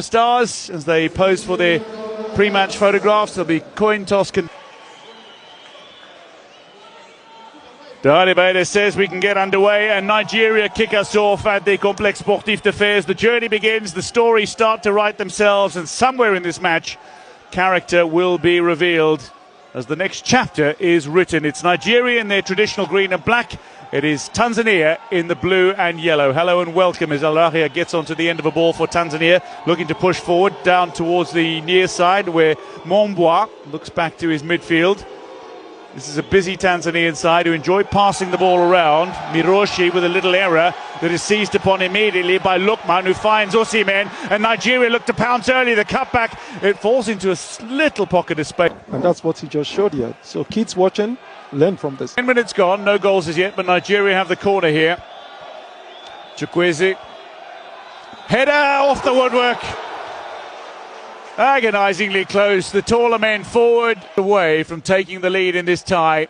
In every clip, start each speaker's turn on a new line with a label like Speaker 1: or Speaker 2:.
Speaker 1: Stars, as they pose for their pre-match photographs, there'll be coin toss. Daribede says we can get underway, and Nigeria kick us off at the Complexe Sportif de Fez. The journey begins, the stories start to write themselves, and somewhere in this match, character will be revealed as the next chapter is written. It's Nigeria in their traditional green and black. It is Tanzania in the blue and yellow. Hello and welcome as Al-Rahia gets onto the end of a ball for Tanzania, looking to push forward down towards the near side where Mombwa looks back to his midfield. This is a busy Tanzanian side who enjoy passing the ball around. Miroshi with a little error that is seized upon immediately by Lukman, who finds Osimhen, and Nigeria look to pounce early. The cutback, it falls into a little pocket of space.
Speaker 2: And that's what he just showed you. So kids watching, learn from this.
Speaker 1: 10 minutes gone, no goals as yet, but Nigeria have the corner here. Chukwueze. Header off the woodwork. Agonisingly close. The taller men forward away from taking the lead in this tie.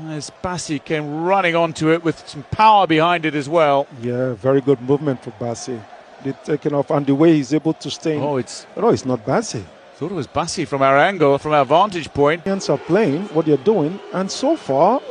Speaker 1: As Bassi came running onto it with some power behind it as well.
Speaker 2: Yeah, very good movement for Bassi. They've taken off, and the way he's able to stay.
Speaker 1: Oh, it's
Speaker 2: not Bassi.
Speaker 1: Thought it was Bassi from our angle, from our vantage point.
Speaker 2: Indians are playing what they're doing, and so far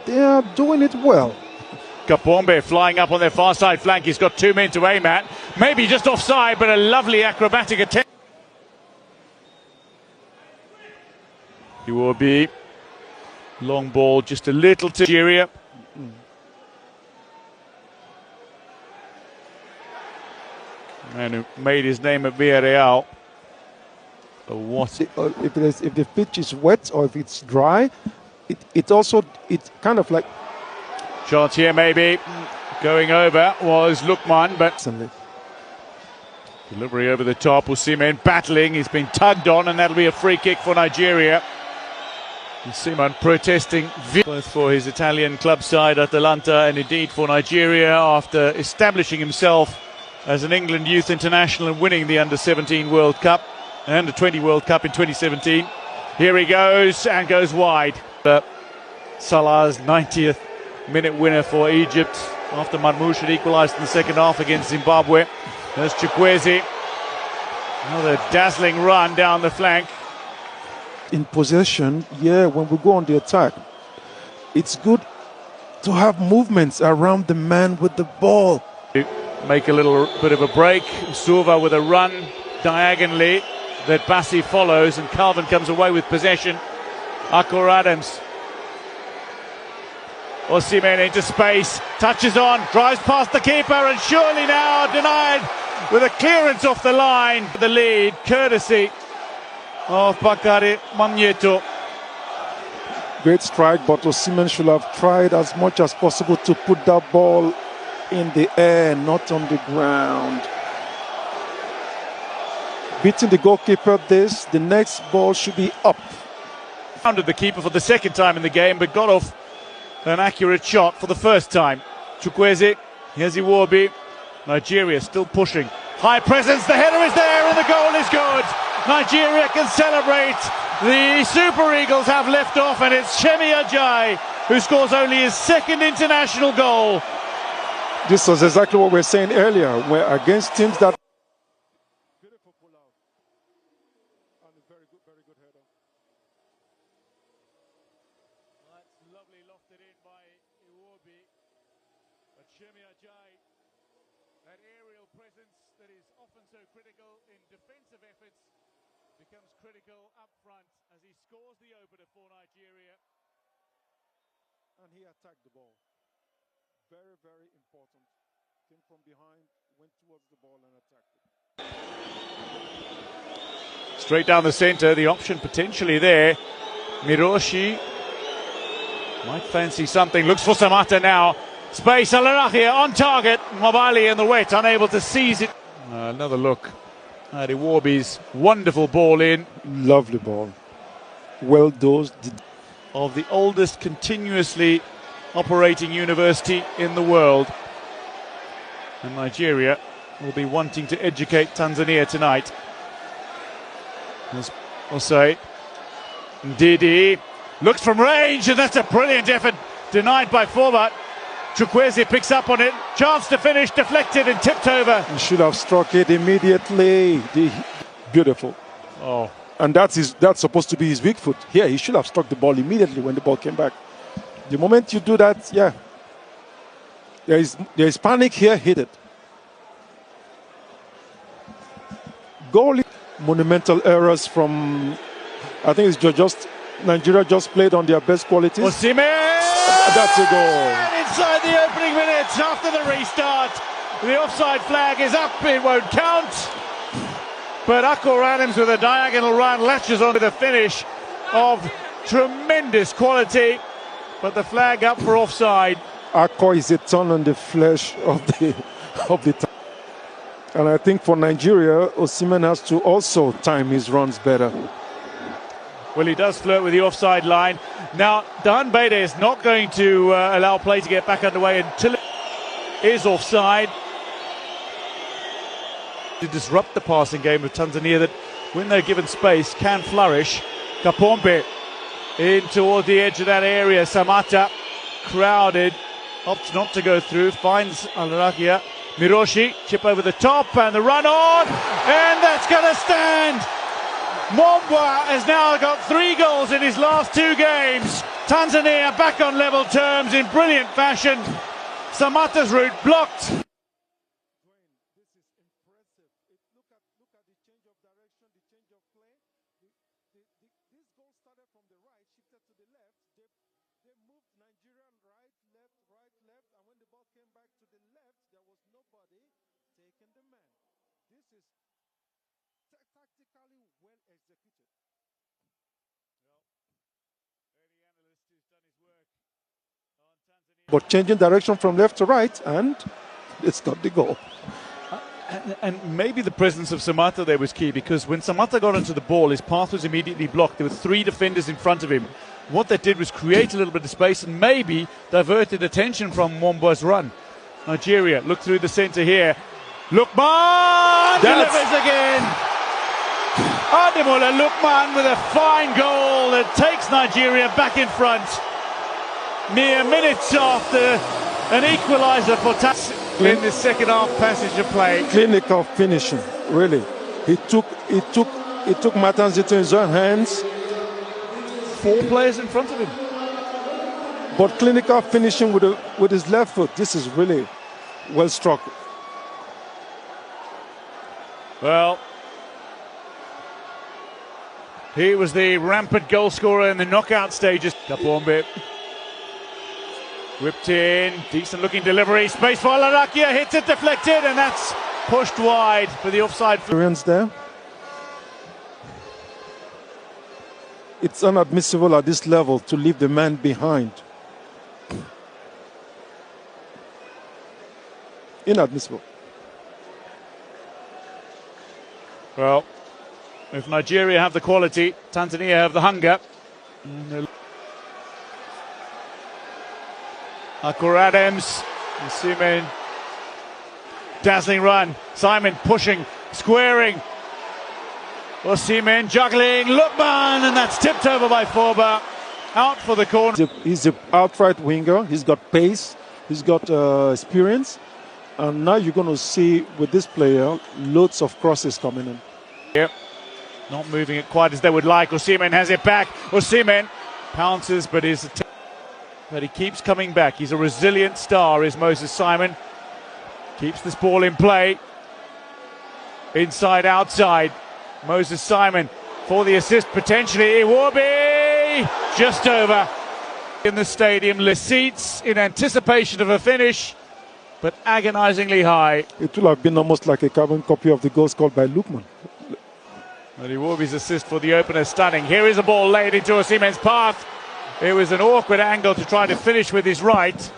Speaker 2: they are doing it well.
Speaker 1: Kapombe flying up on their far side flank. He's got two men to aim at. Maybe just offside, but a lovely acrobatic attempt. He will be long ball, just a little to Nigeria. And who made his name at Villarreal. What?
Speaker 2: If the pitch is wet or if it's dry, it kind of like.
Speaker 1: Chance here maybe. Going over was Lukman, but delivery over the top. Osimhen battling. He's been tugged on, and that'll be a free kick for Nigeria. Simon protesting both for his Italian club side Atalanta and indeed for Nigeria after establishing himself as an England youth international and winning the Under-17 World Cup and Under-20 World Cup in 2017. Here he goes and goes wide. Salah's 90th minute winner for Egypt after Marmoush had equalised in the second half against Zimbabwe. There's Chukwueze. Another dazzling run down the flank.
Speaker 2: In possession, when we go on the attack, it's good to have movements around the man with the ball.
Speaker 1: Make a little bit of a break. Suva with a run diagonally that Bassi follows, and Calvin comes away with possession. Akor Adams. Osimhen into space, touches on, drives past the keeper, and surely now denied with a clearance off the line. The lead, courtesy of Bakari Magneto.
Speaker 2: Great strike, but Osimhen should have tried as much as possible to put that ball in the air, not on the ground. Beating the goalkeeper, the next ball should be up.
Speaker 1: Founded the keeper for the second time in the game, but got off an accurate shot for the first time. Chukwueze, here's Iwobi. Nigeria still pushing. High presence, the header is there, and the goal is good. Nigeria can celebrate. The Super Eagles have left off, and it's Shemi Ajayi who scores only his second international goal.
Speaker 2: This was exactly what we were saying earlier. We're against teams that. Beautiful pull out. And a very good header.
Speaker 1: That's lovely, lofted in by Iwobi. But Shemi Ajayi, that aerial presence that is often so critical in defensive efforts, becomes critical up front as he scores the opener for Nigeria.
Speaker 2: And he attacked the ball. Very, very important. Came from behind, went towards the ball and attacked it.
Speaker 1: Straight down the centre, the option potentially there. Miroshi might fancy something, looks for Samata now. Space, Al-Rahia on target. Mobali in the wet, unable to seize it. Another look at Iwobi's wonderful ball in.
Speaker 2: Lovely ball. Well dosed.
Speaker 1: Of the oldest continuously operating university in the world. And Nigeria will be wanting to educate Tanzania tonight. As Osei Ndidi looks from range, and that's a brilliant effort, denied by Forbat. Chukwueze picks up on it. Chance to finish, deflected and tipped over.
Speaker 2: He should have struck it immediately. Beautiful.
Speaker 1: Oh.
Speaker 2: And that's supposed to be his weak foot. Here, he should have struck the ball immediately when the ball came back. The moment you do that, yeah. There is panic here, hit it. Goalie, monumental errors from, I think it's just Nigeria just played on their best qualities.
Speaker 1: Osimhen!
Speaker 2: That's a goal.
Speaker 1: Inside the opening minutes after the restart. The offside flag is up, it won't count. But Akor Adams with a diagonal run latches onto the finish of tremendous quality. But the flag up for offside.
Speaker 2: Akor is a thorn on the flesh of the and I think for Nigeria, Osimhen has to also time his runs better.
Speaker 1: Well, he does flirt with the offside line. Now, Dan Bede is not going to allow play to get back underway until it is offside. To disrupt the passing game of Tanzania that, when they're given space, can flourish. Kapombe in toward the edge of that area. Samata crowded, opts not to go through, finds Alarakia. Miroshi, chip over the top and the run on, and that's going to stand. Mwamba has now got 3 goals in his last 2 games. Tanzania back on level terms in brilliant fashion. Samata's route blocked.
Speaker 2: But changing direction from left to right, and it's got the goal.
Speaker 1: And maybe the presence of Samata there was key, because when Samata got onto the ball, his path was immediately blocked. There were 3 defenders in front of him. What that did was create a little bit of space and maybe diverted attention from Mwamba's run. Nigeria look through the centre here. Lukman delivers again. Ademola Lukman with a fine goal that takes Nigeria back in front. Mere minutes after an equaliser for Tanzania in the second half passage of play.
Speaker 2: Clinical finishing, really. He took matters into his own hands.
Speaker 1: 4 players in front of him.
Speaker 2: But clinical finishing with his left foot. This is really well struck.
Speaker 1: Well, he was the rampant goal scorer in the knockout stages. Kapombe. Whipped in, decent looking delivery, space for Alarakia, hits it, deflected, and that's pushed wide for the offside.
Speaker 2: There. It's inadmissible at this level to leave the man behind. Inadmissible.
Speaker 1: Well, if Nigeria have the quality, Tanzania have the hunger. Akor Adams, Osimhen, dazzling run. Simon pushing, squaring. Osimhen juggling, Lukman, and that's tipped over by Forba. Out for the corner.
Speaker 2: He's an outright winger. He's got pace. He's got experience. And now you're going to see with this player loads of crosses coming in.
Speaker 1: Yep. Not moving it quite as they would like. Osimhen has it back. Osimhen pounces, but he keeps coming back. He's a resilient star, is Moses Simon. Keeps this ball in play. Inside, outside. Moses Simon for the assist potentially. Iwobi just over in the stadium. Seats in anticipation of a finish, but agonizingly high.
Speaker 2: It will have been almost like a carbon copy of the goal scored by Lukman.
Speaker 1: But Iwobi's assist for the opener stunning. Here is a ball laid into Osimhen's path. It was an awkward angle to try to finish with his right.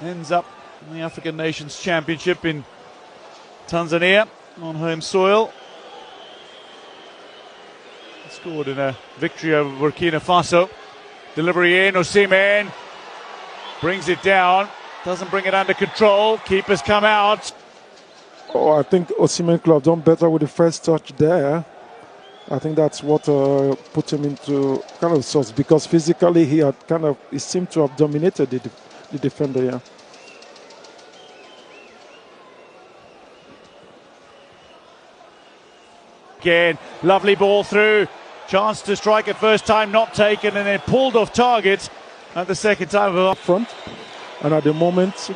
Speaker 1: Ends up in the African Nations Championship in Tanzania on home soil. Scored in a victory over Burkina Faso. Delivery in, Osimhen brings it down, doesn't bring it under control. Keepers come out.
Speaker 2: Oh, I think Osimhen could have done better with the first touch there. I think that's what put him into kind of sorts, because physically he seemed to have dominated the defender. Yeah.
Speaker 1: again. Lovely ball through. Chance to strike it first time, not taken, and then pulled off target at the second time.
Speaker 2: Up front. And at the moment,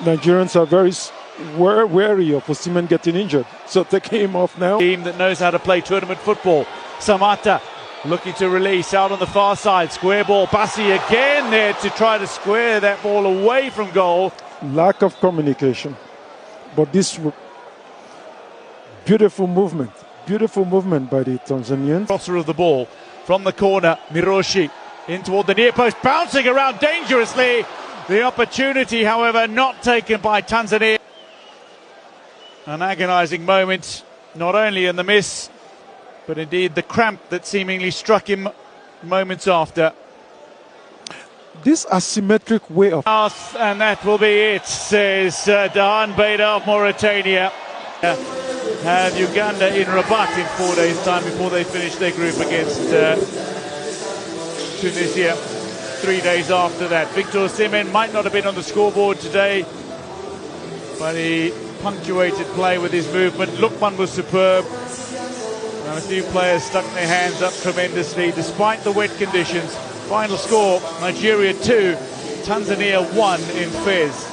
Speaker 2: Nigerians are very wary of Osimhen getting injured. So taking him off now.
Speaker 1: Team that knows how to play tournament football. Samata looking to release out on the far side. Square ball. Bassi again there to try to square that ball away from goal.
Speaker 2: Lack of communication. But this beautiful movement by the Tanzanians.
Speaker 1: Crosser of the ball from the corner. Miroshi in toward the near post, bouncing around dangerously. The opportunity, however, not taken by Tanzania. An agonising moment, not only in the miss, but indeed the cramp that seemingly struck him moments after.
Speaker 2: This asymmetric way of...
Speaker 1: And that will be it, says Dahan Beda of Mauritania. Had Uganda in Rabat in 4 days' time before they finished their group against Tunisia 3 days after that. Victor Osimhen might not have been on the scoreboard today, but he punctuated play with his movement. Lukman was superb, and a few players stuck their hands up tremendously despite the wet conditions. Final score, Nigeria 2, Tanzania 1 in Fez.